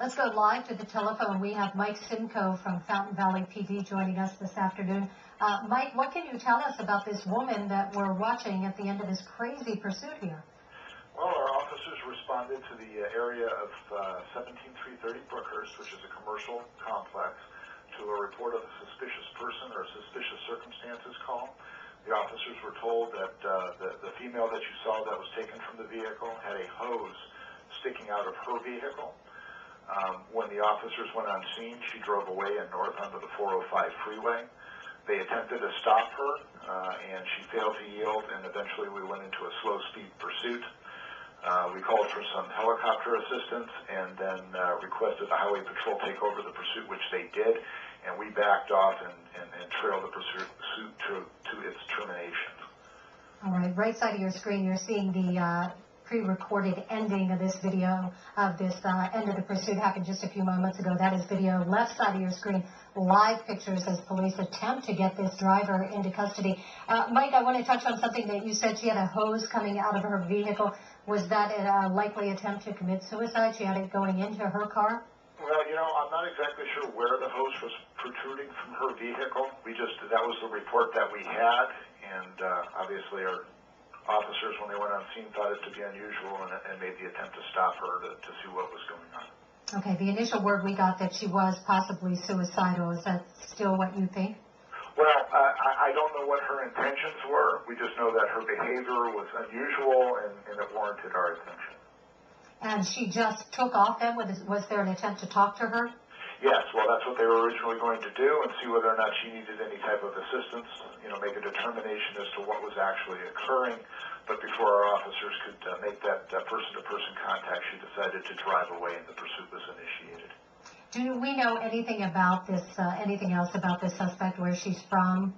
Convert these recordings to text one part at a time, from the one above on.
Let's go live to the telephone. We have Mike Simcoe from Fountain Valley PD joining us this afternoon. Mike, what can you tell us about this woman that we're watching at the end of this crazy pursuit here? Well, our officers responded to the area of 17330 Brookhurst, which is a commercial complex, to a report of a suspicious person or a suspicious circumstances call. The officers were told that the female that you saw that was taken from the vehicle had a hose sticking out of her vehicle. When the officers went on scene, she drove away and north onto the 405 freeway. They attempted to stop her, and she failed to yield, and eventually we went into a slow-speed pursuit. We called for some helicopter assistance and then requested the Highway Patrol take over the pursuit, which they did, and we backed off and trailed the pursuit to its termination. All right, right side of your screen, you're seeing the pre-recorded ending of this video of this end of the pursuit happened just a few moments ago. That is video. Left side of your screen, live pictures as police attempt to get this driver into custody. Mike, I want to touch on something that you said. She had a hose coming out of her vehicle. Was that a likely attempt to commit suicide? She had it going into her car? Well, you know, I'm not exactly sure where the hose was protruding from her vehicle. That was the report that we had, and obviously our officers, when they went on scene, thought it to be unusual and made the attempt to stop her to see what was going on. Okay, the initial word we got that she was possibly suicidal. Is that still what you think? Well, I don't know what her intentions were. We just know that her behavior was unusual and it warranted our attention. And she just took off then? Was there an attempt to talk to her? Yes, well, that's what they were originally going to do, and see whether or not she needed any type of assistance, make a determination as to what was actually occurring. But before our officers could make that person-to-person contact, she decided to drive away, and the pursuit was initiated. Do we know anything about this, anything else about this suspect, where she's from?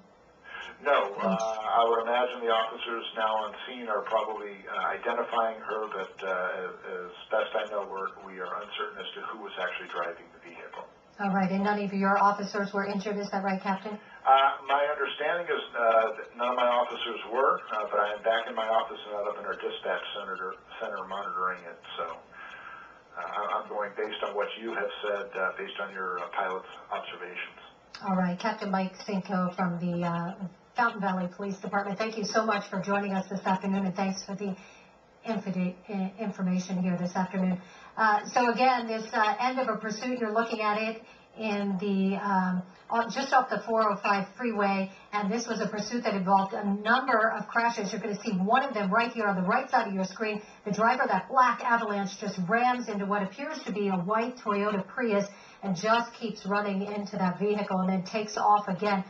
No, I would imagine the officers now on scene are probably identifying her, but as best I know, we are uncertain as to who was actually driving the vehicle. All right, and none of your officers were injured, is that right, Captain? My understanding is that none of my officers were, but I am back in my office and out up in our dispatch center monitoring it, so I'm going based on what you have said, based on your pilot's observations. All right, Captain Mike Simcoe from the Fountain Valley Police Department, thank you so much for joining us this afternoon, and thanks for the information here this afternoon. So again, this end of a pursuit, you're looking at it in the just off the 405 freeway, and this was a pursuit that involved a number of crashes. You're going to see one of them right here on the right side of your screen. The driver of that black Avalanche just rams into what appears to be a white Toyota Prius and just keeps running into that vehicle and then takes off again.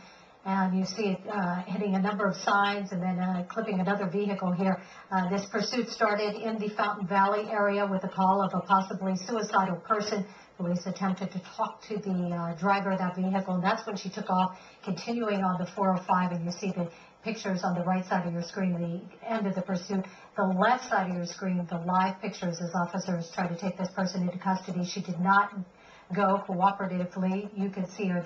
And you see it hitting a number of signs and then clipping another vehicle here. This pursuit started in the Fountain Valley area with a call of a possibly suicidal person. Police attempted to talk to the driver of that vehicle, and that's when she took off, continuing on the 405. And you see the pictures on the right side of your screen, the end of the pursuit. The left side of your screen, the live pictures as officers try to take this person into custody. She did not go cooperatively. You can see her there.